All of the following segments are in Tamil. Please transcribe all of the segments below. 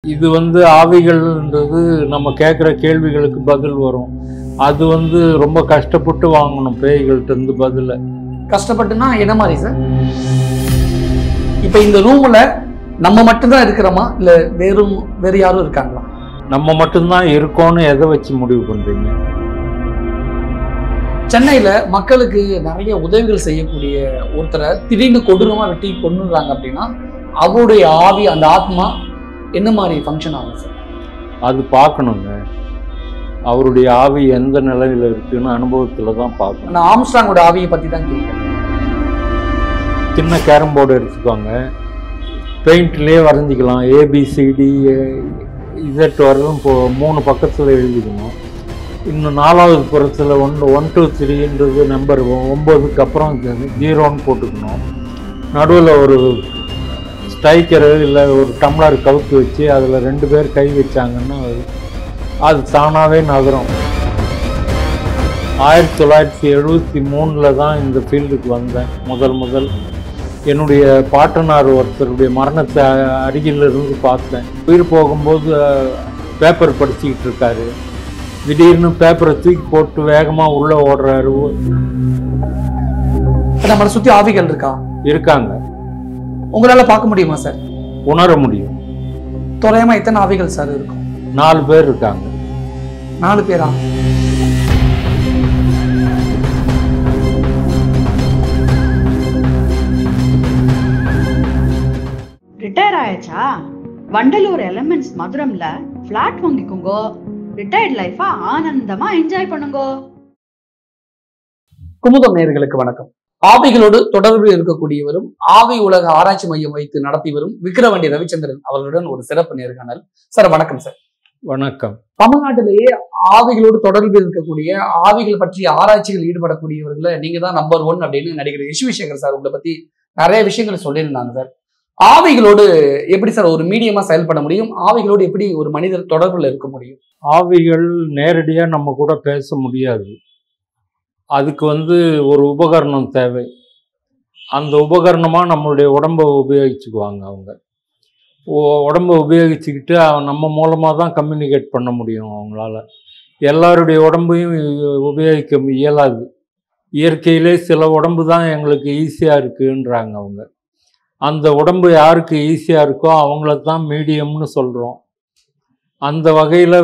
இது ஆவிகள்ன்றது நம்ம கேட்குற கேள்விகளுக்கு பதில் வரும். அது ரொம்ப கஷ்டப்பட்டு வாங்கணும் பேய்கள்ட்ட இருந்து பதில. கஷ்டப்பட்டுனா என்ன மாதிரி சார்? இப்போ இந்த ரூம்ல நம்ம மட்டும்தான் இருக்கிறோமா இல்ல வேற யாரும் இருக்காங்களா? நம்ம மட்டும்தான் இருக்கோம்னு எதை வச்சு முடிவு பண்றீங்க? சென்னையில மக்களுக்கு நிறைய உதவிகள் செய்யக்கூடிய ஒருத்தரை திடீர்னு கொடூரமா வெட்டி கொன்னுறாங்க அப்படின்னா அவருடைய ஆவி, அந்த ஆத்மா என்ன மாதிரி ஃபங்க்ஷன் ஆகும் சார்? அது பார்க்கணுங்க. அவருடைய ஆவி எந்த நிலையில இருக்குன்னு அனுபவத்துல தான் பார்க்கணும். நான் ஆம்ஸ்ட்ராங்கோட ஆவியை பத்தி தான் கேட்கிறேன். சின்ன கேரம் போர்டு எடுத்துக்கோங்க, பெயிண்ட்லேயே வரைஞ்சிக்கலாம். ABCD Z வரலும் 3 பக்கத்தில் எழுதிக்கணும். இன்னும் 4வது புறத்தில் 1 2 3ன்றது நம்பர் 9க்கு அப்புறம் 0ன்னு போட்டுக்கணும். நடுவில் ஒரு ஸ்ட்ரைக்கரு இல்லை ஒரு டம்ளர் கவுத்து வச்சு அதில் 2 பேர் கை வச்சாங்கன்னா அது தானாகவே நகரும். 1973 தான் இந்த ஃபீல்டுக்கு வந்தேன். முதல் என்னுடைய பாட்டனார் ஒருத்தருடைய மரணத்தை அருகில் இருந்து பார்த்தேன். உயிர் போகும்போது பேப்பர் படிச்சுக்கிட்டு இருக்காரு. திடீர்னு பேப்பரை தூக்கி போட்டு வேகமாக உள்ளே ஓடுறாரு. நம்மளை சுற்றி ஆவிகள் இருக்காங்க. உங்களால பார்க்க முடியுமா சார்? உணர முடியும். தோராயமா எத்தனை ஆவிகள் சார் இருக்கும்? 4 பேர் இருக்காங்க. 4 பேரா? ரிட்டையர் ஆயாச்சா? வண்டலூர் எலிமெண்ட்ஸ் மதுரம்ல பிளாட் வாங்கிக்கோங்க. ரிட்டையர்ட் லைஃபா ஆனந்தமா என்ஜாய் பண்ணுங்க. குமுதம் நேயர்களுக்கு வணக்கம். ஆவிகளோடு தொடர்பில் இருக்கக்கூடியவரும் ஆவி உலக ஆராய்ச்சி மையம் வைத்து நடத்தி வரும் விக்கிரவாண்டி ரவிச்சந்திரன் அவர்களுடன் ஒரு சிறப்பு நேர்காணல். சார் வணக்கம் சார். வணக்கம். தமிழ்நாட்டிலேயே ஆவிகளோடு தொடர்பில் இருக்கக்கூடிய ஆவிகள் பற்றிய ஆராய்ச்சிகள் ஈடுபடக்கூடியவர்களை நீங்க தான் நம்பர் 1 அப்படின்னு நடிகர் யஷ்விசேகர் சார் உங்களை பத்தி நிறைய விஷயங்கள் சொல்லியிருந்தாங்க சார். ஆவிகளோடு எப்படி சார் ஒரு மீடியமா செயல்பட முடியும்? ஆவிகளோடு எப்படி ஒரு மனிதர் தொடர்புல இருக்க முடியும்? ஆவிகள் நேரடியா நம்ம கூட பேச முடியாது. அதுக்கு ஒரு உபகரணம் தேவை. அந்த உபகரணமாக நம்மளுடைய உடம்பை உபயோகிச்சுக்குவாங்க. அவங்க உடம்பை உபயோகிச்சுக்கிட்டு நம்ம மூலமாக தான் கம்யூனிகேட் பண்ண முடியும் அவங்களால. எல்லாருடைய உடம்பையும் உபயோகிக்க இயலாது. இயற்கையிலே சில உடம்பு தான் எங்களுக்கு ஈஸியாக இருக்குன்றாங்க அவங்க. அந்த உடம்பு யாருக்கு ஈஸியாக இருக்கோ அவங்கள தான் மீடியம்னு சொல்கிறோம். அந்த வகையில்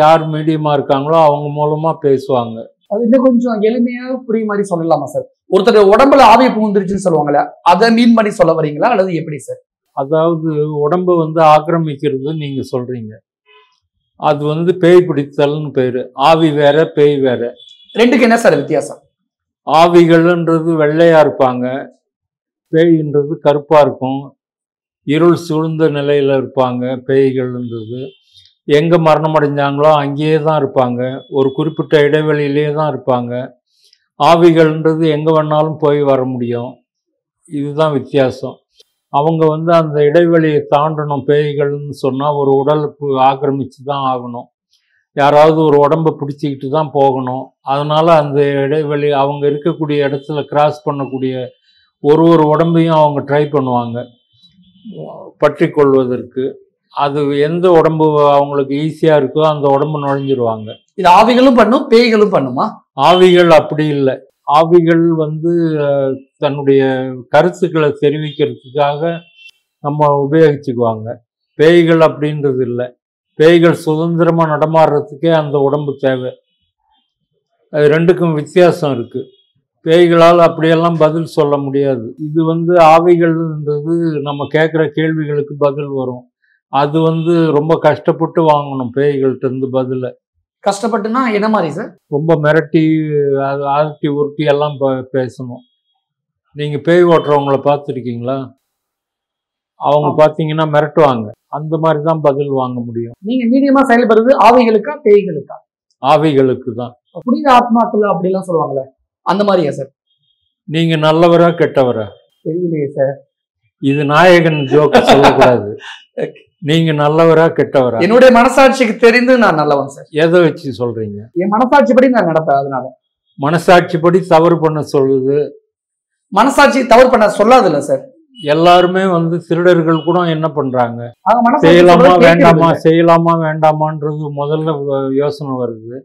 யார் மீடியமாக இருக்காங்களோ அவங்க மூலமாக பேசுவாங்க. அது இன்னும் கொஞ்சம் எளிமையாக புரிய மாதிரி சொல்லலாமா சார்? ஒருத்தர் உடம்புல ஆவி பூந்துருச்சுன்னு சொல்லுவாங்களே, அதை மீன் பண்ணி சொல்ல வரீங்களா அல்லது எப்படி சார்? அதாவது உடம்பு ஆக்கிரமிக்கிறது நீங்க சொல்றீங்க. அது பேய் பிடித்தல்னு பேரு. ஆவி வேற, பேய் வேற. ரெண்டுக்கு என்ன சார் வித்தியாசம்? ஆவிகள்ன்றது வெள்ளையா இருப்பாங்க, பேய்ன்றது கருப்பா இருக்கும். இருள் சூழ்ந்த நிலையில இருப்பாங்க. பேய்கள்ன்றது எங்கே மரணம் அடைஞ்சாங்களோ அங்கேயே தான் இருப்பாங்க. ஒரு குறிப்பிட்ட இடைவெளியிலே தான் இருப்பாங்க. ஆவிகள்ன்றது எங்கே வேணாலும் போய் வர முடியும். இதுதான் வித்தியாசம். அவங்க அந்த இடைவெளியை தாண்டணும். பேய்கள்னு சொன்னால் ஒரு உடலை ஆக்கிரமித்து தான் ஆகணும். யாராவது ஒரு உடம்பை பிடிச்சிக்கிட்டு தான் போகணும். அதனால் அந்த இடைவெளி அவங்க இருக்கக்கூடிய இடத்துல கிராஸ் பண்ணக்கூடிய ஒரு உடம்பையும் அவங்க ட்ரை பண்ணுவாங்க பற்றி கொள்வதற்கு. அது எந்த உடம்பு அவங்களுக்கு ஈஸியா இருக்கோ அந்த உடம்பு நுழைஞ்சிருவாங்க. இது ஆவிகளும் பண்ணும், பேய்களும் பண்ணுமா? ஆவிகள் அப்படி இல்லை. ஆவிகள் தன்னுடைய கருத்துக்களை தெரிவிக்கிறதுக்காக நம்ம உபயோகிச்சுக்குவாங்க. பேய்கள் அப்படின்றது இல்லை. பேய்கள் சுதந்திரமா நடமாடுறதுக்கே அந்த உடம்பு தேவை. அது ரெண்டுக்கும் வித்தியாசம் இருக்கு. பேய்களால் அப்படியெல்லாம் பதில் சொல்ல முடியாது. இது ஆவிகள்ன்றது நம்ம கேட்குற கேள்விகளுக்கு பதில் வரும். அது ரொம்ப கஷ்டப்பட்டு வாங்கணும் பேய்கள்ட்ட இருந்து பதில. கஷ்டப்பட்டுனா என்ன மாதிரி சார்? ரொம்ப மிரட்டி ஆர்த்தி உருட்டி எல்லாம் பேசணும். நீங்க பேய் ஓட்டுறவங்கள பார்த்துருக்கீங்களா? அவங்க பார்த்தீங்கன்னா மிரட்டுவாங்க. அந்த மாதிரி தான் பதில் வாங்க முடியும். நீங்க மீடியமா செயல்படுறது ஆவிகளுக்கா பேய்களுக்கா? ஆவிகளுக்கு தான். புனித ஆத்மாக்கள் அப்படிலாம் சொல்லுவாங்களே, அந்த மாதிரியா சார்? நீங்க நல்லவரா கெட்டவரா? தெரியலையே சார். இது நாயகன் ஜோக்கு சொல்லக்கூடாது. நீங்க நல்லவரா கெட்டவரா? என்னுடைய மனசாட்சிக்கு தெரிந்து நான் நல்லவன் சார். எதை வச்சு சொல்றீங்க? என் மனசாட்சிப்படி நான் நடப்பேன். அதனால மனசாட்சிப்படி தவறு பண்ண சொல்லுது. மனசாட்சி தவறு பண்ண சொல்லாதுல்ல சார். எல்லாருமே வந்து திருடர்கள் கூட என்ன பண்றாங்க, அவங்க மனசாட்சி செய்யலாமா சொல்றதை வேண்டாமா கேட்கறது செய்யலாமா வேண்டாமான்றது முதல்ல யோசனை வருது.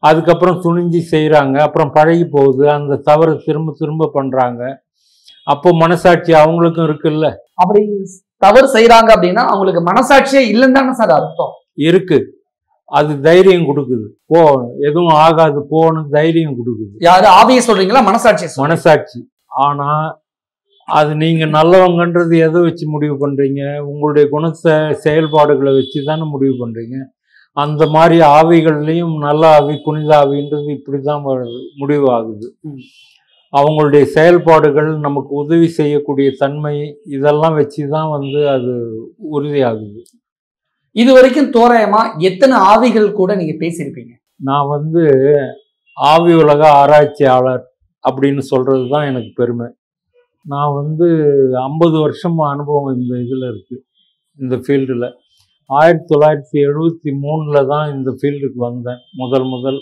அதுக்கப்புறம் துணிஞ்சு செய்றாங்க. அப்புறம் பழகி போகுது. அந்த தவறு திரும்ப திரும்ப பண்றாங்க. அப்போ மனசாட்சி அவங்களுக்கும் இருக்குல்ல. அப்படி தவறு செய்யறாங்க அப்படின்னா அவங்களுக்கு மனசாட்சியே இல்லைன்னு தானே சார் அர்த்தம். இருக்கு. அது தைரியம் கொடுக்குது. போ, எதுவும் ஆகாது போன்னு தைரியம் கொடுக்குது யாரு ஆவியை சொல்றீங்களா மனசாட்சியை சொல்றீங்களா? மனசாட்சி. ஆனா அது நீங்க நல்லவங்கன்றது எதை வச்சு முடிவு பண்றீங்க? உங்களுடைய குணத்தை செயல்பாடுகளை வச்சு தானே முடிவு பண்றீங்க. அந்த மாதிரி ஆவிகள்லையும் நல்ல ஆவி புனித ஆவின்றது இப்படிதான் முடிவு ஆகுது. ம். அவங்களுடைய செயல்பாடுகள் நமக்கு உதவி செய்யக்கூடிய தன்மை இதெல்லாம் வச்சு தான் வந்து அது உறுதியாகுது. இது வரைக்கும் தோராயமா எத்தனை ஆவிகள் கூட நீங்க பேசியிருப்பீங்க? நான் வந்து ஆவி உலக ஆராய்ச்சியாளர் அப்படின்னு சொல்றது தான் எனக்கு பெருமை. நான் வந்து 50 வருஷம் அனுபவம் இந்த இதில் இருக்கு, இந்த ஃபீல்டில். 1973 தான் இந்த ஃபீல்டுக்கு வந்தேன் முதல்.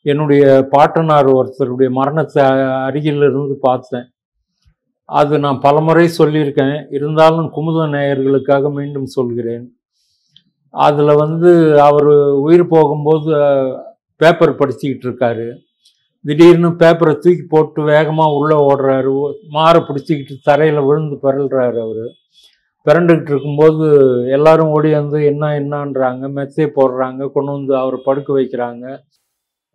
என்னுடைய பாட்டனார் ஒருத்தருடைய மரணத்தை அருகில் இருந்து பார்த்தேன். அது நான் பலமுறை சொல்லியிருக்கேன். இருந்தாலும் குமுத நேயர்களுக்காக மீண்டும் சொல்கிறேன். அதில் வந்து அவர் உயிர் போகும்போது பேப்பர் படிச்சுக்கிட்டு இருக்காரு. திடீர்னு பேப்பரை தூக்கி போட்டு வேகமாக உள்ளே ஓடுறாரு. மாரை பிடிச்சிக்கிட்டு தரையில் விழுந்து பிறல்றாரு. அவர் பிறண்டுக்கிட்டு இருக்கும்போது எல்லாரும் ஓடி வந்து என்னன்றாங்க. மெத்தை போடுறாங்க, கொண்டு வந்து அவரை படுக்க வைக்கிறாங்க.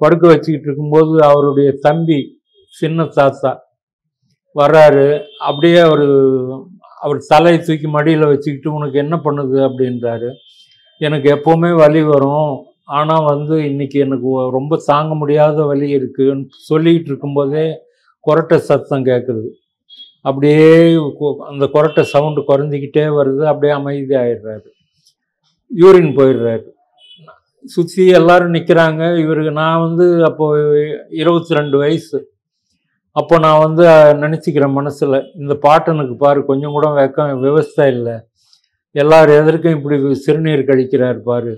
படுக்க வச்சுக்கிட்டு இருக்கும்போது அவருடைய தம்பி சின்ன தாத்தா வர்றாரு. அப்படியே அவர் தலையை தூக்கி மடியில் வச்சுக்கிட்டு உனக்கு என்ன பண்ணுது அப்படின்றாரு. எனக்கு எப்போவுமே வலி வரும், ஆனால் வந்து இன்னைக்கு எனக்கு ரொம்ப தாங்க முடியாத வலி இருக்குன்னு சொல்லிக்கிட்டு இருக்கும்போதே கொரட்டை சத்தம் கேட்குது. அப்படியே அந்த கொரட்டை சவுண்டு குறைஞ்சிக்கிட்டே வருது. அப்படியே அமைதி ஆயிடுறாரு. யூரின் போயிடுறாரு. சுற்றி எல்லாரும் நிற்கிறாங்க. நான் வந்து அப்போது 22 வயசு. அப்போ நான் வந்து நினச்சிக்கிறேன் மனசில், இந்த பாட்டனுக்கு பாரு கொஞ்சம் கூட விவஸ்தை இல்லை, எல்லாரும் எதற்கும் இப்படி சிறுநீர் கழிக்கிறார் பாரு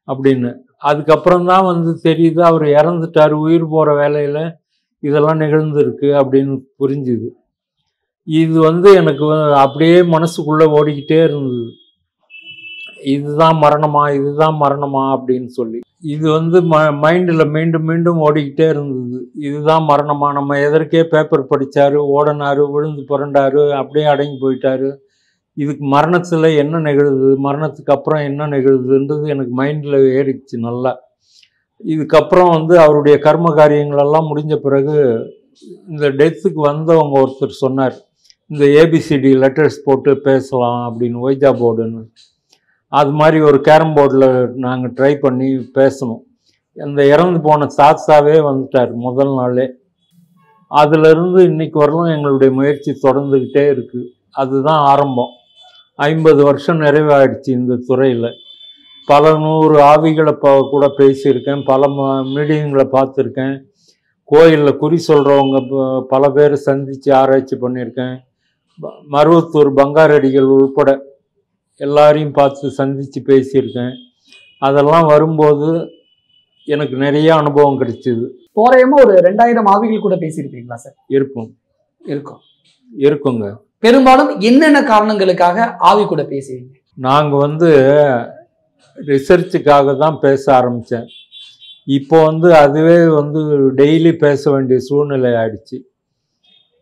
அப்படின்னு. அதுக்கப்புறம் தான் வந்து தெரியுது அவர் இறந்துட்டார். உயிர் போகிற வேலையில் இதெல்லாம் நிகழ்ந்துருக்கு அப்படின்னு புரிஞ்சுது. இது வந்து எனக்கு அப்படியே மனசுக்குள்ளே ஓடிக்கிட்டே இருந்தது. இதுதான் மரணமா அப்படின்னு சொல்லி. இது வந்து மைண்டில் மீண்டும் மீண்டும் ஓடிக்கிட்டே இருந்தது. இதுதான் மரணமா, நம்ம எதற்கே பேப்பர் படித்தாரு, ஓடினாரு, விழுந்து புரண்டாரு, அப்படியே அடங்கி போயிட்டாரு, இதுக்கு மரணத்தில் என்ன நிகழுது, மரணத்துக்கு அப்புறம் என்ன நிகழுதுன்றது எனக்கு மைண்டில் ஏறிச்சு நல்லா. இதுக்கப்புறம் வந்து அவருடைய கர்ம காரியங்களெல்லாம் முடிஞ்ச பிறகு இந்த டெத்துக்கு வந்தவங்க ஒருத்தர் சொன்னார், இந்த ஏபிசிடி லெட்டர்ஸ் போட்டு பேசலாம் அப்படின்னு, ஒய்ஜா போர்டுன்னு. அது மாதிரி ஒரு கேரம் போர்டில் நாங்கள் ட்ரை பண்ணி பேசணும். அந்த இறந்து போன தாத்தாவே வந்துட்டார் முதல் நாளே. அதிலிருந்து இன்னைக்கு வரலும் எங்களுடைய முயற்சி தொடர்ந்துக்கிட்டே இருக்குது. அதுதான் ஆரம்பம். 50 வருஷம் நிறைவாயிடுச்சு இந்த துறையில். பல 100 ஆவிகளை கூட பேசியிருக்கேன். பல மீடியங்களை பார்த்துருக்கேன். கோயிலில் குறி சொல்கிறவங்க பல பேர் சந்தித்து ஆராய்ச்சி பண்ணியிருக்கேன். மருவத்தூர் பங்காரடிகள் உள்பட எல்லாரையும் பார்த்து சந்தித்து பேசியிருக்கேன். அதெல்லாம் வரும்போது எனக்கு நிறைய அனுபவம் கிடைச்சிது. தோராயமா ஒரு 2000 ஆவிகள் கூட பேசியிருப்பீங்களா சார்? இருக்குங்க. பெரும்பாலும் என்னென்ன காரணங்களுக்காக ஆவி கூட பேசுவீங்க? நாங்கள் வந்து ரிசர்ச்சுக்காக தான் பேச ஆரம்பித்தேன். இப்போ வந்து அதுவே வந்து டெய்லி பேச வேண்டிய சூழ்நிலை ஆயிடுச்சு.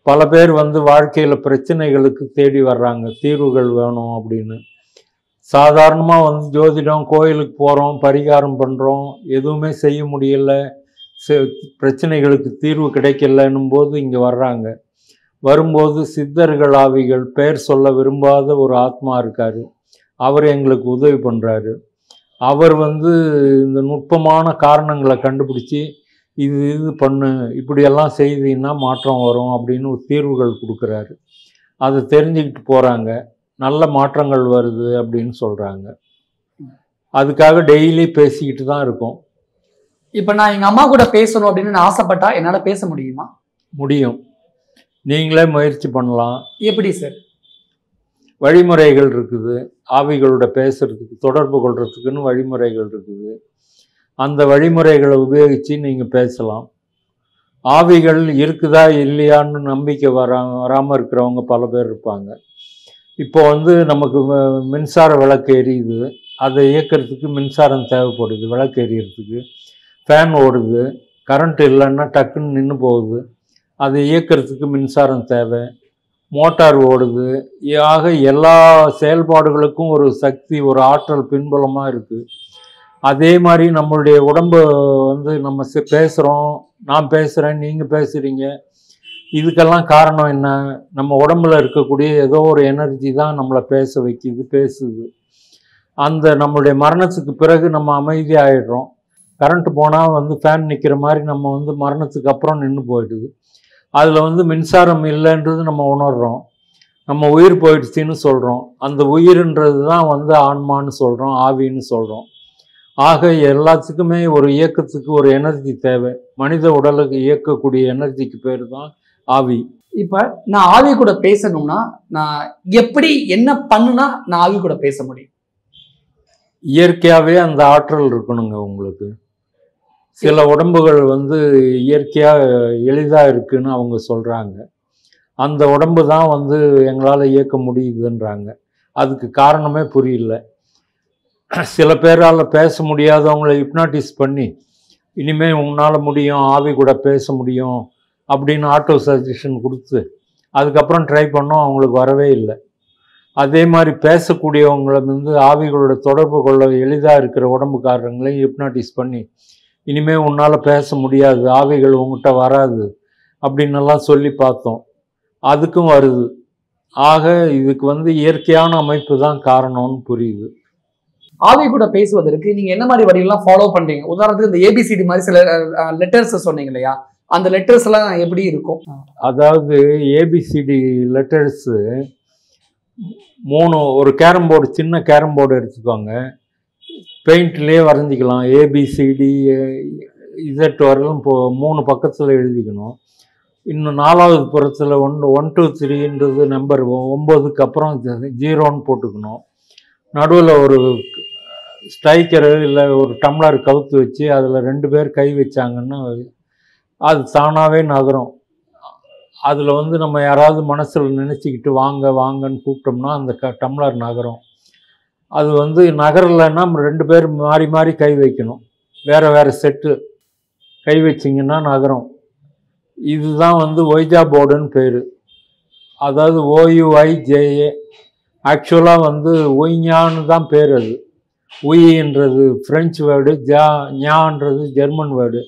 பல பேர் வந்து வாழ்க்கையில் பிரச்சனைகளுக்கு தேடி வர்றாங்க, தீர்வுகள் வேணும் அப்படின்னு. சாதாரணமாக வந்து ஜோதிடம், கோயிலுக்கு போகிறோம், பரிகாரம் பண்ணுறோம், எதுவுமே செய்ய முடியல, பிரச்சனைகளுக்கு தீர்வு கிடைக்கலன்னும் போது இங்கே வர்றாங்க. வரும்போது சித்தர்கள் ஆவிகள், பெயர் சொல்ல விரும்பாத ஒரு ஆத்மா இருக்கார், அவர் எங்களுக்கு உதவி பண்ணுறாரு. அவர் வந்து இந்த நுட்பமான காரணங்களை கண்டுபிடிச்சி இது பண்ணு, இப்படியெல்லாம் செய்தீங்கன்னா மாற்றம் வரும் அப்படின்னு ஒரு தீர்வுகள் கொடுக்குறாரு. அதை தெரிஞ்சுக்கிட்டு போகிறாங்க, நல்ல மாற்றங்கள் வருது அப்படின்னு சொல்கிறாங்க. அதுக்காக டெய்லி பேசிக்கிட்டு தான் இருக்கோம். இப்போ நான் எங்கள் அம்மா கூட பேசணும் அப்படின்னு நான் ஆசைப்பட்டா என்னால் பேச முடியுமா? முடியும். நீங்களே முயற்சி பண்ணலாம். எப்படி சார்? வழிமுறைகள் இருக்குது. ஆவிகளோட பேசுறதுக்கு, தொடர்பு கொள்றதுக்குன்னு வழிமுறைகள் இருக்குது. அந்த வழிமுறைகளை உபயோகித்து நீங்கள் பேசலாம். ஆவிகள் இருக்குதா இல்லையான்னு நம்பிக்கை வராமல் இருக்கிறவங்க பல பேர் இருப்பாங்க. இப்போ வந்து நமக்கு மின்சார விளக்கு எரியுது, அதை இயக்கிறதுக்கு மின்சாரம் தேவைப்படுது. விளக்கு எரியறதுக்கு ஃபேன் ஓடுது, கரண்ட் இல்லைன்னா டக்குன்னு நின்று போகுது, அதை இயக்கிறதுக்கு மின்சாரம் தேவை. மோட்டார் ஓடுது. ஆக எல்லா செயல்பாடுகளுக்கும் ஒரு சக்தி, ஒரு ஆற்றல் பின்புலமாக இருக்குது. அதே மாதிரி நம்மளுடைய உடம்பு வந்து நம்ம பேசுகிறோம், நான் பேசுகிறேன், நீங்கள் பேசுகிறீங்க, இதுக்கெல்லாம் காரணம் என்ன? நம்ம உடம்புல இருக்கக்கூடிய ஏதோ ஒரு எனர்ஜி தான் நம்மளை பேச வைக்குது, பேசுது. அந்த நம்மளுடைய மரணத்துக்கு பிறகு நம்ம அமைதியாகிடுறோம். கரண்ட்டு போனால் வந்து ஃபேன் நிற்கிற மாதிரி நம்ம வந்து மரணத்துக்கு அப்புறம் நின்று போயிடுது. அதில் வந்து மின்சாரம் இல்லைன்றது நம்ம உணர்கிறோம். நம்ம உயிர் போயிடுச்சின்னு சொல்கிறோம். அந்த உயிர்ன்றது தான் வந்து ஆன்மான்னு சொல்கிறோம், ஆவின்னு சொல்கிறோம். ஆக எல்லாத்துக்குமே ஒரு இயக்கத்துக்கு ஒரு எனர்ஜி தேவை. மனித உடலுக்கு இயக்கக்கூடிய எனர்ஜிக்கு பேர் தான் ஆவி. இப்ப நான் ஆவி கூட பேசணும்னா நான் எப்படி என்ன பண்ணுனா நான் ஆவி கூட பேச முடியும்? இயற்கையாகவே அந்த ஆற்றல் இருக்கணுங்க உங்களுக்கு. சில உடம்புகள் வந்து இயற்கையாக எளிதாக இருக்குன்னு அவங்க சொல்கிறாங்க. அந்த உடம்பு தான் வந்து எங்களால் இயக்க முடியுதுன்றாங்க. அதுக்கு காரணமே புரியல. சில பேரால் பேச முடியாதவங்களை ஹிப்னாட்டிஸ் பண்ணி இனிமேல் உன்னால் முடியும், ஆவி கூட பேச முடியும் அப்படின்னு ஆட்டோ சஜஷன் கொடுத்து அதுக்கப்புறம் ட்ரை பண்ணோம், அவங்களுக்கு வரவே இல்லை. அதே மாதிரி பேசக்கூடியவங்களை வந்து ஆவிகளோட தொடர்பு கொள்ள எளிதாக இருக்கிற உடம்புக்காரங்களையும் ஹிப்னாட்டிஸ் பண்ணி இனிமேல் உன்னால் பேச முடியாது, ஆவிகள் உங்கள்கிட்ட வராது அப்படின்னெல்லாம் சொல்லி பார்த்தோம். அதுக்கும் வருது. ஆக இதுக்கு வந்து இயற்கையான அமைப்பு தான் காரணம்னு புரியுது. ஆவி கூட பேசுவதற்கு நீங்க என்ன மாதிரி வழியெல்லாம் ஃபாலோ பண்றீங்க? உதாரணத்துக்கு இந்த ஏபிசிடி மாதிரி சில லெட்டர்ஸ் சொன்னீங்க இல்லையா, அந்த லெட்டர்ஸ் எல்லாம் எப்படி இருக்கும்? அதாவது ஏபிசிடி லெட்டர்ஸு 3, ஒரு கேரம் போர்டு, சின்ன கேரம் போர்டு எடுத்துக்கோங்க, பெயிண்ட்லேயே வரைஞ்சிக்கலாம். ஏபிசிடி இசட் வரலும் 3 பக்கத்தில் எழுதிக்கணும். இன்னும் 4வது புறத்தில் 1 2 3ன்றது நம்பர், 9க்கு அப்புறம் 0ன்னு போட்டுக்கணும். நடுவில் ஒரு ஸ்ட்ரைக்கரு இல்லை ஒரு டம்ளர் கவுத்து வச்சு அதில் 2 பேர் கை வச்சாங்கன்னா அது தானாகவே நகரும். அதில் வந்து நம்ம யாராவது மனசில் நினச்சிக்கிட்டு வாங்க வாங்கன்னு கூப்பிட்டோம்னா அந்த டம்ளர் நகரும். அது வந்து நகரலைன்னா 2 பேர் மாறி மாறி கை வைக்கணும். வேறு வேறு செட்டு கை வச்சிங்கன்னா நகரும். இதுதான் வந்து ஒய்ஜா போர்டுன்னு பேர். அதாவது OUIJA. ஆக்சுவலாக வந்து ஒய்ஞான்னு தான் பேர். அது உயின்றது ஃப்ரெஞ்சு வேர்டு, ஞான்றது ஜெர்மன் வேர்டு.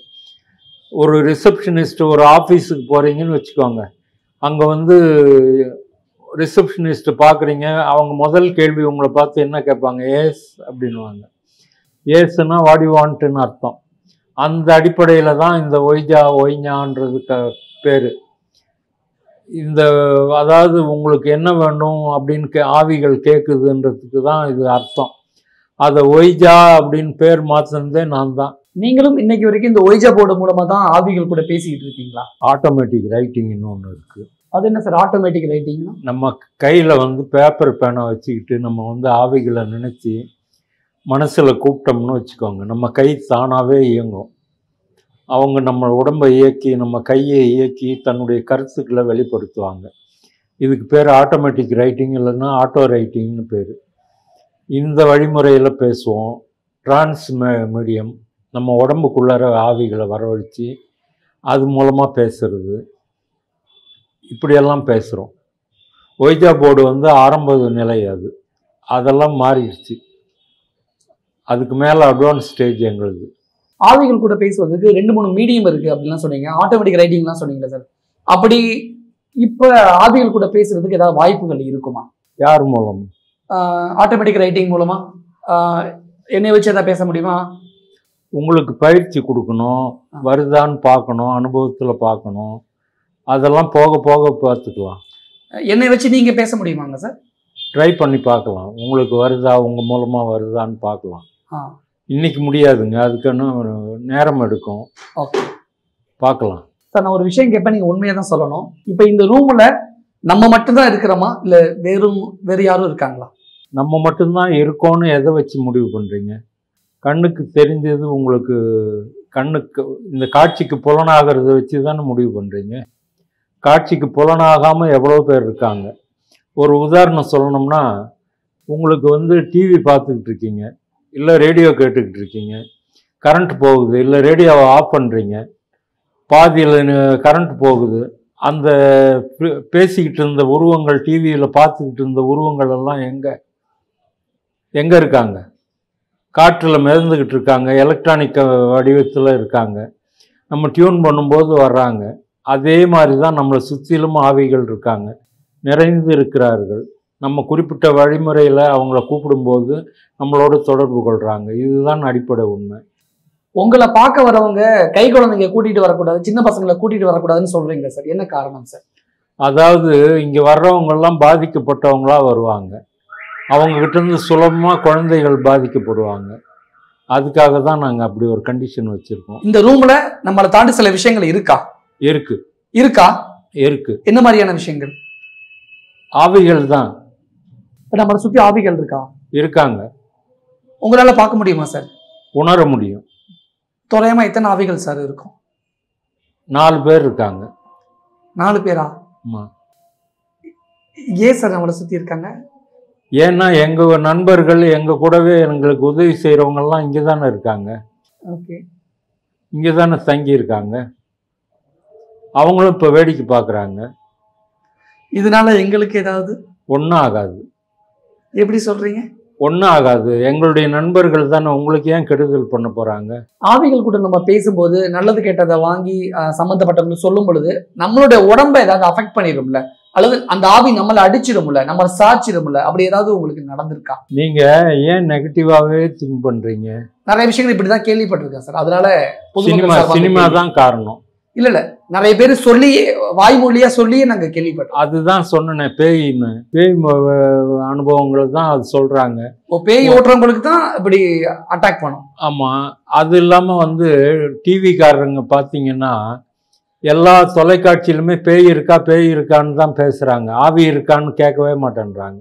ஒரு ரிசப்ஷனிஸ்ட் ஒரு ஆஃபீஸுக்கு போகிறீங்கன்னு வச்சுக்கோங்க, அங்கே வந்து ரிசப்ஷனிஸ்ட்டு பார்க்குறீங்க, அவங்க முதல் கேள்வி உங்களை பார்த்து என்ன கேட்பாங்க? ஏஸ் அப்படின்வாங்க. ஏஸ்னா வாட் யூ வாண்ட்டுன்னு அர்த்தம். அந்த அடிப்படையில் தான் இந்த ஒய்ஞான்றது பேர். இந்த அதாவது உங்களுக்கு என்ன வேணும் அப்படின்னு ஆவிகள் கேட்குதுன்றதுக்கு தான் இது அர்த்தம். அதை ஒய்ஜா அப்படின்னு பேர் மாற்றினதே நான் தான். நீங்களும் இன்னைக்கு வரைக்கும் இந்த ஒய்ஜா போர்டு மூலமா தான் ஆவிகள் கூட பேசிக்கிட்டு இருக்கீங்களா? ஆட்டோமேட்டிக் ரைட்டிங்னு ஒன்று இருக்குது. அது என்ன சார் ஆட்டோமேட்டிக் ரைட்டிங்னா? நம்ம கையில் வந்து பேப்பர் பேனை வச்சுக்கிட்டு நம்ம வந்து ஆவிகளை நினச்சி மனசில் கூப்பிட்டோம்னு வச்சுக்கோங்க, நம்ம கை தானாகவே இயங்கும். அவங்க நம்ம உடம்பை இயக்கி நம்ம கையை இயக்கி தன்னுடைய கருத்துக்களை வெளிப்படுத்துவாங்க. இதுக்கு பேர் ஆட்டோமேட்டிக் ரைட்டிங், இல்லைன்னா ஆட்டோ ரைட்டிங்னு பேர். இந்த வழிமுறையில் பேசுவோம். மீடியம், நம்ம உடம்புக்குள்ளார ஆவிகளை வரவழைச்சி அது மூலமாக பேசுறது, இப்படியெல்லாம் பேசுகிறோம். ஒய்ஜா போர்டு வந்து ஆரம்ப நிலை, அதெல்லாம் மாறிடுச்சு. அதுக்கு மேலே அட்வான்ஸ் ஸ்டேஜ் எங்களுக்கு. ஆவிகள் கூட பேசுவதற்கு 2-3 மீடியம் இருக்கு அப்படின்லாம் சொன்னீங்க, ஆட்டோமேட்டிக் ரைட்டிங்லாம் சொன்னீங்களா சார்? அப்படி இப்போ ஆவிகள் கூட பேசுறதுக்கு ஏதாவது வாய்ப்புகள் இருக்குமா? யார் மூலம்? ஆட்டோமேட்டிக் ரைட்டிங் மூலமா என்னை வச்சு எதாவது பேச முடியுமா? உங்களுக்கு பயிற்சி கொடுக்கணும், வருதான்னு பார்க்கணும், அனுபவத்தில் பார்க்கணும். அதெல்லாம் போக போக பார்த்துக்கலாம். என்னை வச்சு நீங்கள் பேச முடியுமாங்க சார்? ட்ரை பண்ணி பார்க்கலாம். உங்களுக்கு வருதா, உங்கள் மூலமாக வருதான்னு பார்க்கலாம். இன்னைக்கு முடியாதுங்க, அதுக்கான நேரம் எடுக்கும். ஓகே, பார்க்கலாம். சார் நான் ஒரு விஷயம் கேட்பேன், நீங்கள் உண்மையாக தான் சொல்லணும். இப்போ இந்த ரூமில் நம்ம மட்டும்தான் இருக்கிறோமா, இல்லை வேறு யாரும் இருக்காங்களா? நம்ம மட்டும்தான் இருக்கோன்னு எதை வச்சு முடிவு பண்ணுறீங்க? கண்ணுக்கு தெரிஞ்சது உங்களுக்கு, கண்ணுக்கு இந்த காட்சிக்கு புலனாகிறத வச்சு தானே முடிவு பண்ணுறீங்க. காட்சிக்கு புலனாகாமல் எவ்வளோ பேர் இருக்காங்க. ஒரு உதாரணம் சொல்லணும்னா, உங்களுக்கு வந்து டிவி பார்த்துக்கிட்டு இருக்கீங்க, இல்லை ரேடியோ கேட்டுக்கிட்டு இருக்கீங்க, கரண்ட் போகுது, இல்லை ரேடியோவை ஆஃப் பண்ணுறீங்க, பாதியில் கரண்ட் போகுது. அந்த பேசிக்கிட்டு இருந்த உருவங்கள், டிவியில் பார்த்துக்கிட்டு இருந்த உருவங்கள் எல்லாம் எங்கே இருக்காங்க? காற்றில் மிதந்துக்கிட்டு இருக்காங்க, எலக்ட்ரானிக் வடிவத்தில் இருக்காங்க. நம்ம டியூன் பண்ணும்போது வர்றாங்க. அதே மாதிரி தான் நம்மளை சுற்றிலும் ஆவிகள் இருக்காங்க, நிறைந்து இருக்கிறார்கள். நம்ம குறிப்பிட்ட வழிமுறையில் அவங்கள கூப்பிடும்போது நம்மளோட தொடர்பு கொள்கிறாங்க. இதுதான் அடிப்படை உண்மை. உங்களை பார்க்க வரவங்க கை குழந்தைங்க கூட்டிட்டு வரக்கூடாது, சின்ன பசங்களை கூட்டிட்டு வரக்கூடாதுன்னு சொல்றீங்க சார். என்ன காரணம் சார்? அதாவது இங்கே வர்றவங்கெல்லாம் பாதிக்கப்பட்டவங்களா வருவாங்க. அவங்ககிட்ட இருந்து சுலபமாக குழந்தைகள் பாதிக்கப்படுவாங்க. அதுக்காக தான் நாங்கள் அப்படி ஒரு கண்டிஷன் வச்சுருக்கோம். இந்த ரூம்ல நம்மளை தாண்டி சில விஷயங்கள் இருக்கா? இருக்கா? என்ன மாதிரியான விஷயங்கள்? ஆவிகள் தான். நம்மளை சுற்றி ஆவிகள் இருக்காங்க. உங்களால பார்க்க முடியுமா சார்? உணர முடியும். தோராயமா எத்தனை ஆவிகள் சார் இருக்கும்? 4 பேர் இருக்காங்க. 4 பேரா? ஆமாம். ஏன் சார் நம்மளை சுற்றி இருக்காங்க? ஏன்னா எங்கள் நண்பர்கள் எங்கள் கூடவே எங்களுக்கு உதவி செய்கிறவங்கெல்லாம் இங்கே தானே இருக்காங்க. ஓகே. இங்கே தானே தங்கி இருக்காங்க. அவங்களும் இப்போ வேடிக்கை பார்க்குறாங்க. இதனால எங்களுக்கு ஏதாவது ஒன்றும் ஆகாது. எப்படி சொல்றீங்க? ஒன்றும் ஆகாது. எங்களுடைய நண்பர்கள் தானே, உங்களுக்கு ஏன் கெடுதல் பண்ண போகிறாங்க? ஆவிகள் கூட நம்ம பேசும்போது நல்லது கெட்டதை வாங்கி சம்மந்தப்பட்டவங்க சொல்லும் பொழுது நம்மளுடைய உடம்பை ஏதாவது அஃபெக்ட் பண்ணிடும்ல, அல்லது அந்த ஆவி நம்மளை அடிச்சிடும்ல, நம்மளை சாச்சிடும்ல, அப்படி ஏதாவது உங்களுக்கு நடந்திருக்கா? நீங்கள் ஏன் நெகட்டிவாகவே திங்க் பண்ணுறீங்க? நிறைய விஷயங்கள் இப்படிதான் கேள்விப்பட்டிருக்கேன் சார். அதனால சினிமா தான் காரணம். இல்ல நிறைய பேர் சொல்லி வாய்மொழியா சொல்லியே நாங்க கேள்விப்பட்டோம். அதுதான் சொன்னேன், பேய் அனுபவங்கள் தான் அது சொல்றாங்க. பேய் ஓட்டுறவங்களுக்கு தான் இப்படி அட்டாக் பண்ணும். ஆமா. அது இல்லாம வந்து டிவிக்காரங்க பாத்தீங்கன்னா எல்லா தொலைக்காட்சியிலுமே பேய் இருக்கான்னு தான் பேசுறாங்க. ஆவி இருக்கான்னு கேட்கவே மாட்டேன்றாங்க.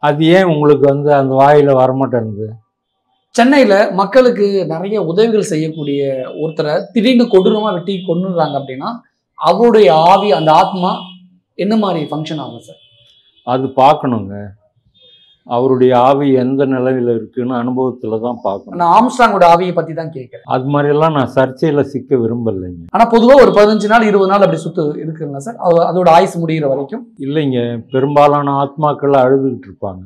அது ஏன் உங்களுக்கு வந்து அந்த வாயில வரமாட்டேன்னுது? சென்னையில மக்களுக்கு நிறைய உதவிகள் செய்யக்கூடிய ஒருத்தரை திடீர்னு கொடூரமா வெட்டி கொன்னுறாங்க அப்படின்னா அவருடைய ஆவி, அந்த ஆத்மா என்ன மாதிரி ஃபங்க்ஷன் ஆகும் சார்? அது பார்க்கணுங்க. அவருடைய ஆவி எந்த நிலையில இருக்குன்னு அனுபவத்துல தான் பார்க்கணும். நான் ஆம்ஸ்ட்ராங்கோட ஆவியை பத்தி தான் கேட்கிறேன். அது மாதிரிலாம் நான் சர்ச்சையில சிக்க விரும்பலைங்க. ஆனா பொதுவா ஒரு 15 நாள் 20 நாள் அப்படி சுத்து இருக்குங்க சார், அதோட ஆயுசு முடிகிற வரைக்கும். இல்லைங்க, பெரும்பாலான ஆத்மாக்கள் அழுதுகிட்டு இருப்பாங்க.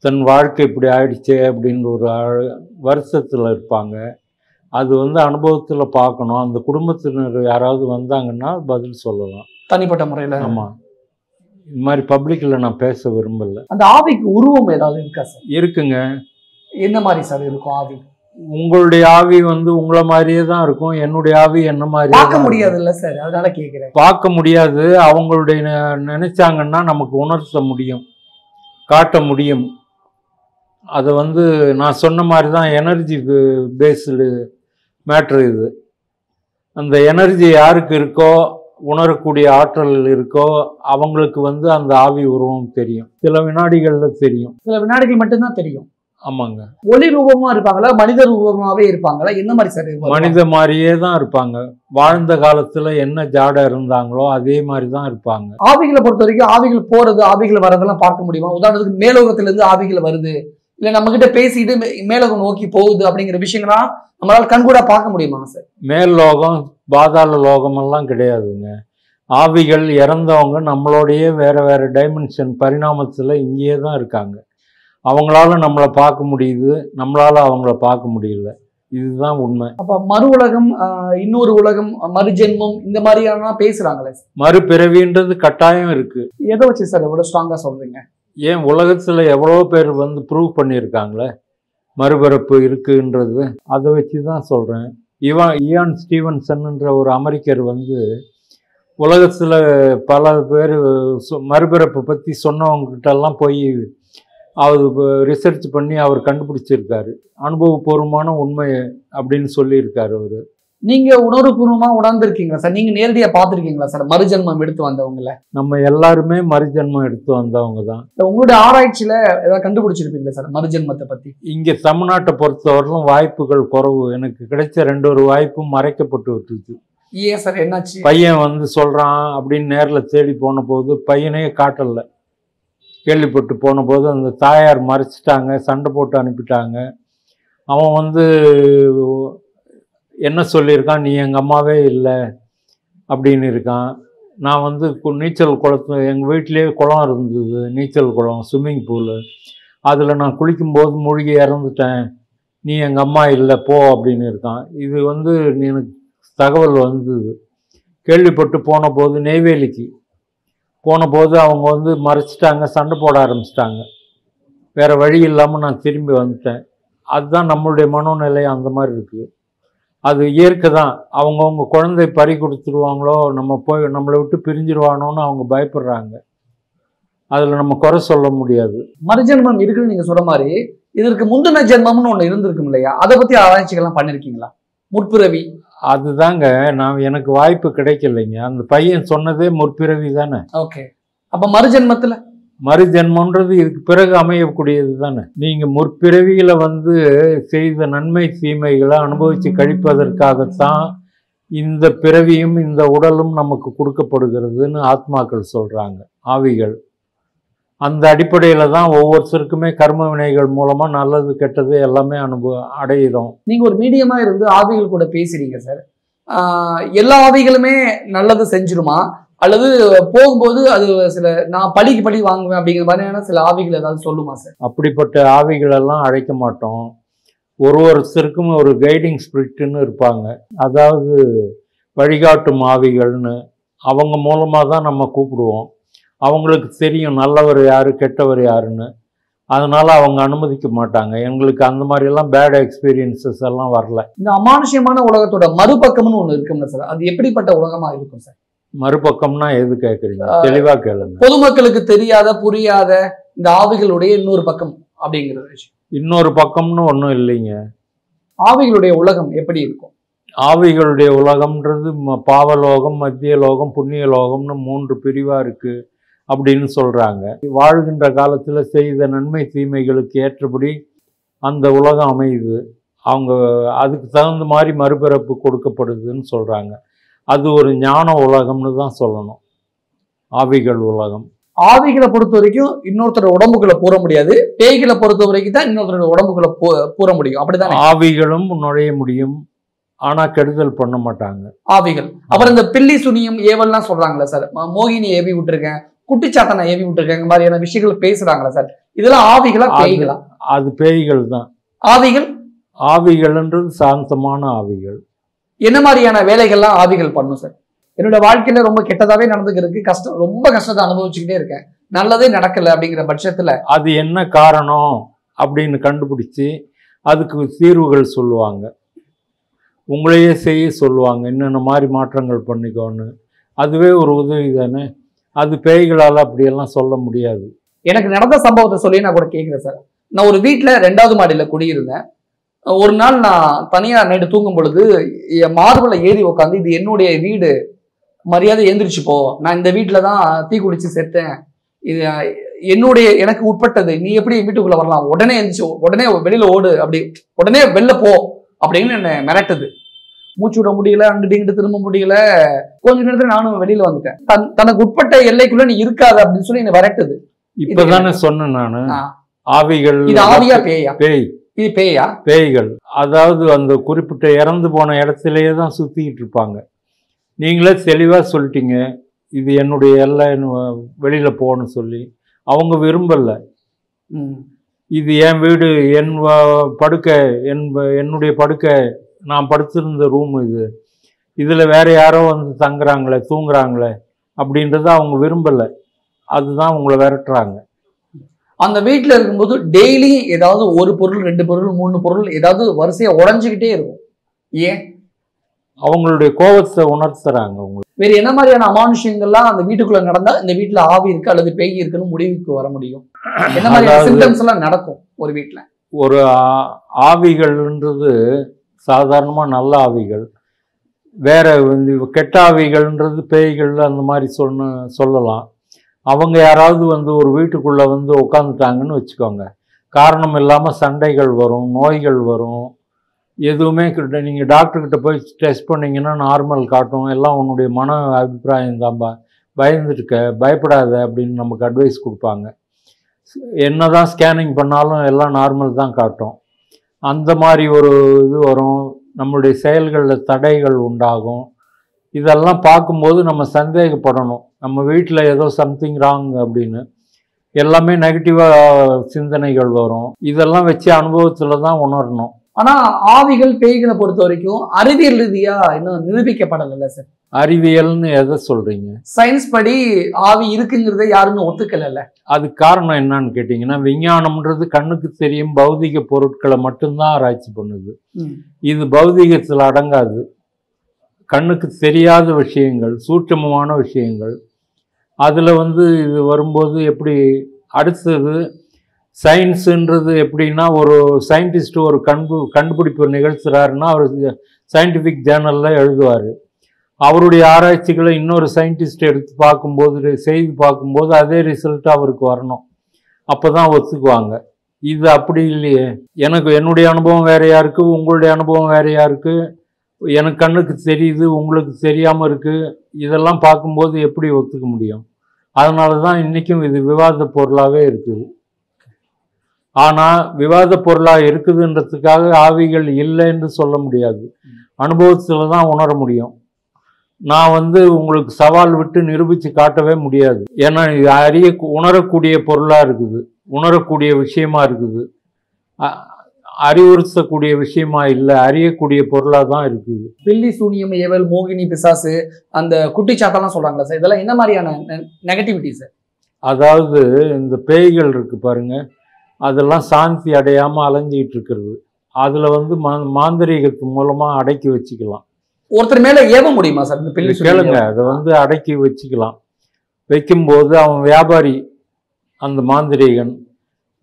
தன் வாழ்க்கை இப்படி ஆயிடுச்சே அப்படின்னு ஒரு வருஷத்தில் இருப்பாங்க. அது வந்து அனுபவத்தில் பார்க்கணும். அந்த குடும்பத்தினர் யாராவது வந்தாங்கன்னா பதில் சொல்லலாம் தனிப்பட்ட முறையில். ஆமாம். இது மாதிரி பப்ளிக்கில் நான் பேச விரும்பலை. அந்த ஆவிக்கு உருவம் ஏதாவது இருக்கா சார்? இருக்குங்க. என்ன மாதிரி சார் இருக்கும் ஆவி? உங்களுடைய ஆவி வந்து உங்களை மாதிரியே தான் இருக்கும். என்னுடைய ஆவி என்ன மாதிரி பார்க்க முடியாது இல்லை சார், அதனால கேட்குறேன். பார்க்க முடியாது. அவங்களுடைய நினைச்சாங்கன்னா நமக்கு உணர்த்த முடியும், காட்ட முடியும். அதை வந்து நான் சொன்ன மாதிரி தான் எனர்ஜி பேஸ்டு மேட்ரு இது. அந்த எனர்ஜி யாருக்கு இருக்கோ, உணரக்கூடிய ஆற்றல் இருக்கோ, அவங்களுக்கு வந்து அந்த ஆவி உருவம் தெரியும். சில வினாடிகள்ல தெரியும். சில வினாடிகள் மட்டும்தான் தெரியும். ஆமாங்க. ஒளி ரூபமா இருப்பாங்களா, மனித ரூபமாவே இருப்பாங்களா? என்ன மாதிரி சார்? மனித மாதிரியே தான் இருப்பாங்க. வாழ்ந்த காலத்துல என்ன ஜாட இருந்தாங்களோ அதே மாதிரி தான் இருப்பாங்க. ஆவிகளை பொறுத்த வரைக்கும் ஆவிகள் போறது, ஆவிகள் வர்றதெல்லாம் பார்க்க முடியுமா? உதாரணத்துக்கு மேலோகத்துல இருந்து ஆவிகள் வருது, இல்ல நம்ம கிட்ட பேசிட்டு மேலோகம் நோக்கி போகுது அப்படிங்கிற விஷயங்களா நம்மளால கண்கூடா பார்க்க முடியுமா சார்? மேல் லோகம், பாதாள லோகம் எல்லாம் கிடையாதுங்க. ஆவிகள் இறந்தவங்க நம்மளோடையே வேற வேற டைமென்ஷன் பரிணாமத்துல இங்கேயே தான் இருக்காங்க. அவங்களால நம்மளை பார்க்க முடியுது, நம்மளால அவங்கள பார்க்க முடியல. இதுதான் உண்மை. அப்ப மறு உலகம், இன்னொரு உலகம், மறுஜென்மம், இந்த மாதிரியான பேசுறாங்களே. மறுபிறவின்றது கட்டாயம் இருக்கு. எதை வச்சு சார் எவ்வளவு ஸ்ட்ராங்கா சொல்றீங்க? ஏன் உலகத்துல எவ்வளோ பேர் வந்து ப்ரூவ் பண்ணியிருக்காங்களே மறுபிறப்பு இருக்குன்றது. அதை வச்சு தான் சொல்றேன். இயான் ஸ்டீவன்சன்ன்ற ஒரு அமெரிக்கர் வந்து உலகத்துல பல பேர் மறுபிறப்பை பத்தி சொன்னவங்ககிட்டெல்லாம் போய் அவர் ரிசர்ச் பண்ணி அவர் கண்டுபிடிச்சிருக்காரு. அனுபவபூர்வமான உண்மை அப்படின்னு சொல்லியிருக்காரு அவர். நீங்க உணர்வுபூர்வமா உணர்ந்திருக்கீங்களா சார்? நீங்க நேரடியா பார்த்துருக்கீங்களா சார் மறுஜென்மம் எடுத்து வந்தவங்கள? நம்ம எல்லாருமே மறுஜென்மம் எடுத்து வந்தவங்க தான். உங்களுடைய ஆராய்ச்சியில ஏதாவது கண்டுபிடிச்சிருப்பீங்களா சார் மறுஜென்மத்தை பத்தி? இங்க தமிழ்நாட்டை பொறுத்தவரையிலும் வாய்ப்புகள் குறைவு. எனக்கு கிடைச்ச 2 வாய்ப்பும் மறைக்கப்பட்டு விட்டுருச்சு. ஏன் சார், என்னாச்சு? பையன் வந்து சொல்றான் அப்படின்னு நேரில் தேடி போன போது பையனே காட்டல. கேள்விப்பட்டு போன போது அந்த தாயார் மறைச்சிட்டாங்க, சண்டை போட்டு அனுப்பிட்டாங்க. அவன் வந்து என்ன சொல்லியிருக்கான், நீ எங்கள் அம்மாவே இல்லை அப்படின்னு இருக்கான். நான் வந்து நீச்சல் குளத்து எங்கள் வீட்டிலேயே குளம் இருந்தது, நீச்சல் குளம், ஸ்விம்மிங் பூலு. அதில் நான் குளிக்கும்போது மூழ்கி இறந்துட்டேன், நீ எங்கள் அம்மா இல்லை போ அப்படின்னு இருக்கான். இது வந்து எனக்கு தகவல் வந்தது. கேள்விப்பட்டு போன போது நெய்வேலிக்கு போன போது அவங்க வந்து மறைச்சிட்டாங்க, சண்டை போட ஆரம்பிச்சிட்டாங்க. வேறு வழி இல்லாமல் நான் திரும்பி வந்துட்டேன். அதுதான் நம்மளுடைய மனோநிலை, அந்த மாதிரி இருக்குது. அது இயற்கை தான். அவங்கவுங்க குழந்தை பறி கொடுத்துருவாங்களோ, நம்ம போய் நம்மளை விட்டு பிரிஞ்சிருவானோன்னு அவங்க பயப்படுறாங்க. அதில் நம்ம குறை சொல்ல முடியாது. மறுஜென்மம் இருக்குன்னு நீங்க சொல்ற மாதிரி இதற்கு முந்தின ஜென்மம்னு ஒண்ணு இருந்திருக்கும் இல்லையா? அதை பத்தி ஆராய்ச்சிகள்லாம் பண்ணிருக்கீங்களா? முற்பிறவி அதுதாங்க எனக்கு வாய்ப்பு கிடைக்கலைங்க. அந்த பையன் சொன்னதே முற்பிறவி தானே. ஓகே, அப்ப மறுஜென்மத்துல மறுஜென்மன்றது இதுக்கு பிறகு அமையக்கூடியது தானே. நீங்கள் முற்பிறவியில் வந்து செய்த நன்மை தீமைகளை அனுபவித்து கழிப்பதற்காகத்தான் இந்த பிறவியும் இந்த உடலும் நமக்கு கொடுக்கப்படுகிறதுன்னு ஆத்மாக்கள் சொல்கிறாங்க, ஆவிகள். அந்த அடிப்படையில் தான் ஒவ்வொருத்தருக்குமே கர்ம வினைகள் மூலமாக நல்லது கெட்டது எல்லாமே அடையிறோம். நீங்க ஒரு மீடியமா இருந்து ஆவிகள் கூட பேசுறீங்க சார். எல்லா ஆவிகளுமே நல்லது செஞ்சிருமா, அல்லது போகும்போது அது சில நான் பழிக்கு பழி வாங்குவேன் அப்படிங்கிற மாதிரியான சில ஆவிகள் ஏதாவது சொல்லுமா சார்? அப்படிப்பட்ட ஆவிகளெல்லாம் அழைக்க மாட்டோம். ஒருத்தருக்கும் ஒரு கைடிங் ஸ்பிரிட்னு இருப்பாங்க, அதாவது வழிகாட்டும் ஆவிகள்னு. அவங்க மூலமாக தான் நம்ம கூப்பிடுவோம். அவங்களுக்கு தெரியும் நல்லவர் யார் கெட்டவர் யாருன்னு. அதனால அவங்க அனுமதிக்க மாட்டாங்க. எங்களுக்கு அந்த மாதிரிலாம் பேட் எக்ஸ்பீரியன்சஸ் எல்லாம் வரல. இந்த அமானுஷ்யமான உலகத்தோட மறுபக்கம்னு ஒண்ணு இருக்கும்ல சார், அது எப்படிப்பட்ட உலகமா இருக்கும் சார்? மறுபக்கம்னா எது கேட்குறீங்க? தெளிவா கேளுங்க. பொதுமக்களுக்கு தெரியாத புரியாத இந்த ஆவிகளுடைய இன்னொரு பக்கம் அப்படிங்கிற விஷயம். இன்னொரு பக்கம்னு ஒன்றும் இல்லைங்க. ஆவிகளுடைய உலகம் எப்படி இருக்கும்? ஆவிகளுடைய உலகம்ன்றது பாவலோகம், மத்திய லோகம், புண்ணிய லோகம்னு 3 பிரிவாக இருக்குது அப்படின்னு சொல்கிறாங்க. வாழ்கின்ற காலத்தில் செய்த நன்மை தீமைகளுக்கு ஏற்றபடி அந்த உலகம் அமையுது. அவங்க அதுக்கு தகுந்த மாதிரி மறுபிறப்பு கொடுக்கப்படுதுன்னு சொல்கிறாங்க. அது ஒரு ஞான உலகம்னு தான் சொல்லணும், ஆவிகள் உலகம். ஆவிகளை பொறுத்த வரைக்கும் இன்னொருத்தரோட உடம்புக்குள்ள பூர முடியாது, பேய்களை பொறுத்த வரைக்கும் தான் இன்னொருத்தரோட உடம்புக்குள்ள பூர முடியும், அப்படிதான். ஆவிகளும் நுழைய முடியும், ஆனா கெடுதல் பண்ண மாட்டாங்க ஆவிகள். அப்புறம் இந்த பில்லி சுனியம் ஏவல்லாம் சொல்றாங்களா சார், மோகினி ஏவி விட்டுருக்கேன், குட்டிச்சாத்தனை ஏவி விட்டுருக்கேன், இந்த மாதிரியான விஷயங்கள் பேசுறாங்களா சார்? இதெல்லாம் ஆவிகளா பேய்களா? அது பேய்கள் தான். ஆவிகள் ஆவிகள்ன்றது சாந்தமான ஆவிகள். என்ன மாதிரியான வேலைகள்லாம் ஆவிகள் பண்ணும் சார்? என்னோட வாழ்க்கையில ரொம்ப கெட்டதாவே நடந்துக்கிறதுக்கு கஷ்டம், ரொம்ப கஷ்டத்தை அனுபவிச்சுக்கிட்டே இருக்கேன், நல்லதே நடக்கல அப்படிங்கிற பட்சத்துல அது என்ன காரணம் அப்படின்னு கண்டுபிடிச்சு அதுக்கு தீர்வுகள் சொல்லுவாங்க. உங்களையே செய்ய சொல்லுவாங்க, என்னென்ன மாதிரி மாற்றங்கள் பண்ணிக்கோன்னு. அதுவே ஒரு உதவி தானே. அது பேய்களால் அப்படியெல்லாம் சொல்ல முடியாது. எனக்கு நடந்த சம்பவத்தை சொல்லி நான் கூட கேட்குறேன் சார். நான் ஒரு வீட்டில் 2வது மாடியில் குடியிருந்தேன். ஒரு நாள் நான் தனியாக நைட்டு தூங்கும் பொழுது என் மார்பில் ஏறி உட்காந்து, இது என்னுடைய வீடு, மரியாதை எழுந்திரிச்சு போ, நான் இந்த வீட்டில் தான் தீ குடிச்சு செத்தேன், இது என்னுடைய எனக்கு உட்பட்டது, நீ எப்படி என் வீட்டுக்குள்ளே வரலாம், உடனே எழுந்திரிச்சு உடனே வெளியில் ஓடு, அப்படி உடனே வெளில போ அப்படின்னு என்னை மிரட்டுது. மூச்சு விட முடியல, அங்கிட்டு இங்கிட்டு திரும்ப முடியல. கொஞ்ச நேரத்துல நானும் வெளியில வந்துட்டேன். தனக்கு உட்பட்ட எல்லைக்குள்ள நீ இருக்காது அப்படின்னு சொல்லி என்னை விரட்டுது. இப்பதானே சொன்னேன் நானு, ஆவிகள். இது ஆவியா பேயா? பேய். இது பேயா? பேய்கள். அதாவது அந்த குறிப்பிட்ட இறந்து போன இடத்துலயே தான் சுத்திக்கிட்டு இருப்பாங்க. நீங்களே தெளிவா சொல்லிட்டீங்க, இது என்னுடைய எல்லை, வெளியில போகணும்னு சொல்லி. அவங்க விரும்பல. இது என் வீடு, என் படுக்கை, என்னுடைய படுக்கை, நான் படுத்திருந்த ரூம், இதில் வேற யாரோ வந்து தங்குறாங்களே, தூங்குறாங்களே அப்படின்றத அவங்க விரும்பலை. அதுதான் உங்களை விரட்டுறாங்க. அந்த வீட்டில் இருக்கும்போது டெய்லி ஏதாவது ஒரு பொருள், 2 பொருள், 3 பொருள் ஏதாவது வரிசையா உடஞ்சிக்கிட்டே இருக்கும். ஏன்? அவங்களுடைய கோபத்தை உணர்த்துறாங்க உங்களுக்கு. வேறு என்ன மாதிரியான அமானுஷ்யங்கள்லாம் அந்த வீட்டுக்குள்ள நடந்தா இந்த வீட்டில் ஆவி இருக்கு அல்லது பேய் இருக்குன்னு முடிவுக்கு வர முடியும்? என்ன மாதிரியான சிம்டம்ஸ் எல்லாம் நடக்கும் ஒரு வீட்டில்? ஒரு ஆவிகள்ன்றது சாதாரணமாக நல்ல ஆவிகள், வேற கெட்ட ஆவிகள்ன்றது பேய்கள் அந்த மாதிரி சொல்லலாம். அவங்க யாராவது வந்து ஒரு வீட்டுக்குள்ளே வந்து உட்காந்துட்டாங்கன்னு வச்சுக்கோங்க, காரணம் இல்லாமல் சண்டைகள் வரும், நோய்கள் வரும். எதுவுமே நீங்கள் டாக்டர்கிட்ட போய் டெஸ்ட் பண்ணிங்கன்னா நார்மல் காட்டும், எல்லாம் உன்னுடைய மன அபிப்பிராயம் தான்பா, பயந்துட்டுக்க, பயப்படாத அப்படின்னு நமக்கு அட்வைஸ் கொடுப்பாங்க. என்னதான் ஸ்கேனிங் பண்ணாலும் எல்லாம் நார்மல் தான் காட்டும். அந்த மாதிரி ஒரு இது வரும். நம்மளுடைய செயல்களில் தடைகள் உண்டாகும். இதெல்லாம் பார்க்கும்போது நம்ம சந்தேகப்படணும், நம்ம வீட்டில் ஏதோ சம்திங் ராங் அப்படின்னு. எல்லாமே நெகட்டிவாக சிந்தனைகள் வரும். இதெல்லாம் வச்சு அனுபவத்தில் தான் உணரணும். ஆனா ஆவிகள் பேய்களை பொறுத்த வரைக்கும் அறிவியல் ரீதியா இன்னும் நிரூபிக்கப்படல சார். அறிவியல்னு எதை சொல்கிறீங்க? சயின்ஸ் படி ஆவி இருக்குங்கிறத யாருமே ஒத்துக்கல. அதுக்கு காரணம் என்னன்னு கேட்டிங்கன்னா, விஞ்ஞானம்ன்றது கண்ணுக்கு தெரியும் பௌதிக பொருட்களை மட்டும்தான் ஆராய்ச்சி பண்ணுது. இது பௌதிகத்தில் அடங்காது. கண்ணுக்கு தெரியாத விஷயங்கள், சூட்சமமான விஷயங்கள், அதில் இது வரும்போது எப்படி அடுத்தது சயின்ஸுன்றது எப்படின்னா, ஒரு சயின்டிஸ்ட் ஒரு கண்டுபிடிப்பு நிகழ்த்துறாருன்னா அவர் சயின்டிஃபிக் ஜேர்னலில் எழுதுவார். அவருடைய ஆராய்ச்சிகளை இன்னொரு சயின்டிஸ்ட் எடுத்து பார்க்கும்போது, செய்து பார்க்கும்போது அதே ரிசல்ட் அவருக்கு வரணும். அப்போ தான் ஒத்துக்குவாங்க. இது அப்படி இல்லையே. என்னுடைய அனுபவம் வேறையா இருக்குது, உங்களுடைய அனுபவம் வேறையா இருக்குது. எனக்கு கண்ணுக்கு தெரியுது, உங்களுக்கு தெரியாமல் இருக்குது. இதெல்லாம் பார்க்கும்போது எப்படி ஒத்துக்க முடியும்? அதனால தான் இன்றைக்கும் இது விவாத பொருளாகவே இருக்குது. ஆனால் விவாத பொருளாக இருக்குதுன்றதுக்காக ஆவிகள் இல்லைன்னு சொல்ல முடியாது. அனுபவத்தில் தான் உணர முடியும். நான் உங்களுக்கு சவால் விட்டு நிரூபித்து காட்டவே முடியாது. ஏன்னா இது உணரக்கூடிய பொருளாக இருக்குது, உணரக்கூடிய விஷயமா இருக்குது, அறிவுறுத்தக்கூடிய விஷயமா இல்லை, அறியக்கூடிய பொருளாக தான் இருக்குது. பில்லி, சூனியம், ஏவல், மோகினி, பிசாசு, அந்த குட்டிச்சாத்தெல்லாம் சொல்கிறாங்களா சார், இதெல்லாம் என்ன மாதிரியான நெகட்டிவிட்டி சார்? அதாவது இந்த பேய்கள் இருக்குது பாருங்க, அதெல்லாம் சாந்தி அடையாமல் அலைஞ்சிக்கிட்டு இருக்கிறது. அதில் மாந்திரீகத்து மூலமாக அடக்கி வச்சுக்கலாம். ஒருத்தர் மேலே ஏவ முடியுமா சார்? இந்த பில்லி கேளுங்க, அதை அடக்கி வச்சுக்கலாம். வைக்கும்போது அவன் வியாபாரி, அந்த மாந்திரீகன்.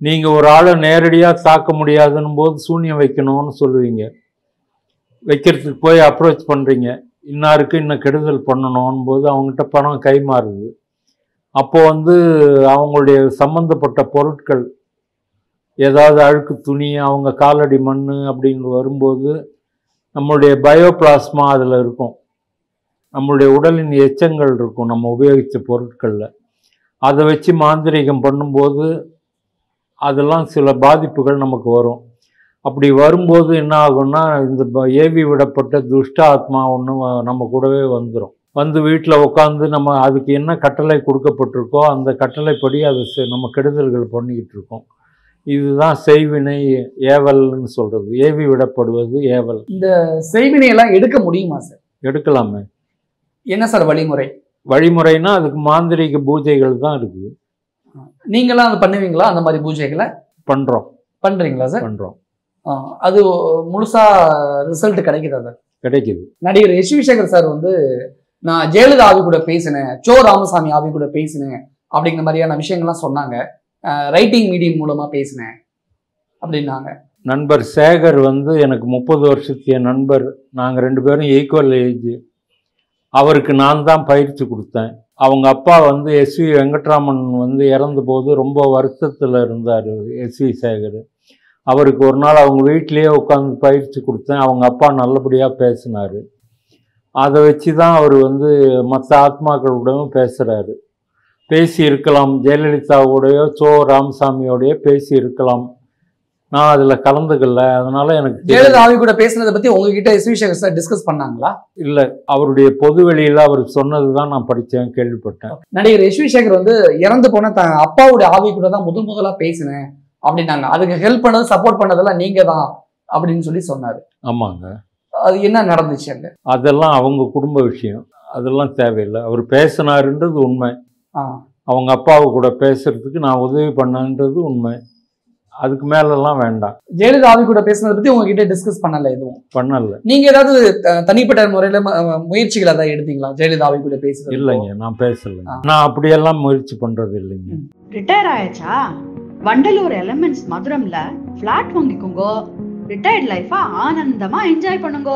நீங்கள் ஒரு ஆளை நேரடியாக தாக்க முடியாதுன்னும் போது சூன்யம் வைக்கணும்னு சொல்லுவீங்க. வைக்கிறதுக்கு போய் அப்ரோச் பண்ணுறீங்க, இன்னாருக்கு இன்னும் கெடுதல் பண்ணணும் போது அவங்ககிட்ட பணம் கை மாறுது. அப்போது அவங்களுடைய சம்மந்தப்பட்ட பொருட்கள், ஏதாவது அழுக்கு துணி, அவங்க காலடி மண் அப்படின்னு வரும்போது நம்மளுடைய பயோபிளாஸ்மா அதில் இருக்கும், நம்மளுடைய உடலின் எச்சங்கள் இருக்கும் நம்ம உபயோகித்த பொருட்களில். அதை வச்சு மாந்திரீகம் பண்ணும்போது அதெல்லாம் சில பாதிப்புகள் நமக்கு வரும். அப்படி வரும்போது என்ன ஆகும்னா, இந்த ஏவி விடப்பட்ட துஷ்ட ஆத்மா ஒன்று நம்ம கூடவே வந்து வீட்டில் உட்காந்து நம்ம அதுக்கு என்ன கட்டளை கொடுக்கப்பட்டிருக்கோ அந்த கட்டளைப்படி அதை நம்ம கெடுதல்கள் பண்ணிக்கிட்டு இருக்கோம். இதுதான் செய்வினை, ஏவல்னு சொல்கிறது. ஏவி விடப்படுவது ஏவல். இந்த செய்வினையெல்லாம் எடுக்க முடியுமா சார்? எடுக்கலாமே. என்ன சார் வழிமுறை? வழிமுறைனா அதுக்கு மாந்திரீக பூஜைகள் தான் இருக்குது. நீங்களாம் அது பண்ணுவீங்களா? அந்த மாதிரி பூஜைகளை பண்றீங்களா சார்? பண்றோம். அது முழுசா ரிசல்ட் கிடைக்குதா சார்? கிடைக்குது. நடிகர் எஸ்வி சேகர் சார் நான் ஜெயலலிதா ஆவி கூட பேசினேன், சோ ராமசாமி ஆவி கூட பேசினேன் அப்படிங்கிற மாதிரியான விஷயங்கள்லாம் சொன்னாங்க. ரைட்டிங் மீடியம் மூலமா பேசினேன் அப்படின்னாங்க. நண்பர் சேகர் எனக்கு 30 வருஷத்திய நண்பர். நாங்கள் 2 பேரும் ஈக்குவல் ஏஜ். அவருக்கு நான் தான் பயிற்சி கொடுத்தேன். அவங்க அப்பா எஸ்வி வெங்கட்ராமன் இறந்த போது ரொம்ப வருத்தத்தில் இருந்தார் எஸ்வி சேகர். அவருக்கு ஒரு நாள் அவங்க வீட்டிலேயே உட்காந்து பயிற்சி கொடுத்தேன். அவங்க அப்பா நல்லபடியாக பேசினார். அதை வச்சு தான் அவர் மற்ற ஆத்மாக்களுடையும் பேசுகிறாரு. பேசி இருக்கலாம், ஜெயலலிதாவோடையோ சோ ராமசாமியோடையோ பேசி இருக்கலாம். நான் அதில் கலந்துக்கல. அதனால எனக்கு ஜெயலலிதா ஆவி கூட பேசுனதை பற்றி உங்ககிட்ட எஸ்வி சேகர் சார் டிஸ்கஸ் பண்ணாங்களா? இல்லை, அவருடைய பொது வெளியில் அவர் சொன்னது தான் நான் படித்தேன், கேள்விப்பட்டேன். நடிகர் எஸ்வி சேகர் இறந்து போன அப்பாவுடைய ஆவி கூட தான் முதலாக பேசினேன் அப்படின்னாங்க. அதுக்கு ஹெல்ப் பண்ணது, சப்போர்ட் பண்ணதெல்லாம் நீங்க தான் அப்படின்னு சொல்லி சொன்னாரு. ஆமாங்க. அது என்ன நடந்துச்சு அங்க? அதெல்லாம் அவங்க குடும்ப விஷயம், அதெல்லாம் தேவையில்லை. அவர் பேசினாருன்றது உண்மை. அவங்க அப்பாவை கூட பேசுறதுக்கு நான் உதவி பண்ணன்றது உண்மை. அதுக்கு மேலெல்லாம் வேண்டாம். ஜெயலலிதா ஆவி கூட பேசுனதை பத்தி உங்ககிட்ட டிஸ்கஸ் பண்ணல? எதுவும் பண்ணல. நீங்க ஏதாவது தனிப்பட்ட முறையில முயற்சிகள் ஏதாவது எடுத்தீங்களா ஜெயலலிதா ஆவி கூட பேசுறது? இல்லைங்க, நான் பேசல. நான் அப்படியெல்லாம் முயற்சி பண்றது இல்லைங்க. ரிட்டையர் ஆயாச்சா? வண்டலூர் எலிமெண்ட்ஸ் மதுரம்ல பிளாட் வாங்கிக்கோங்க. ரிட்டையர்ட் லைஃபா ஆனந்தமா என்ஜாய் பண்ணுங்க.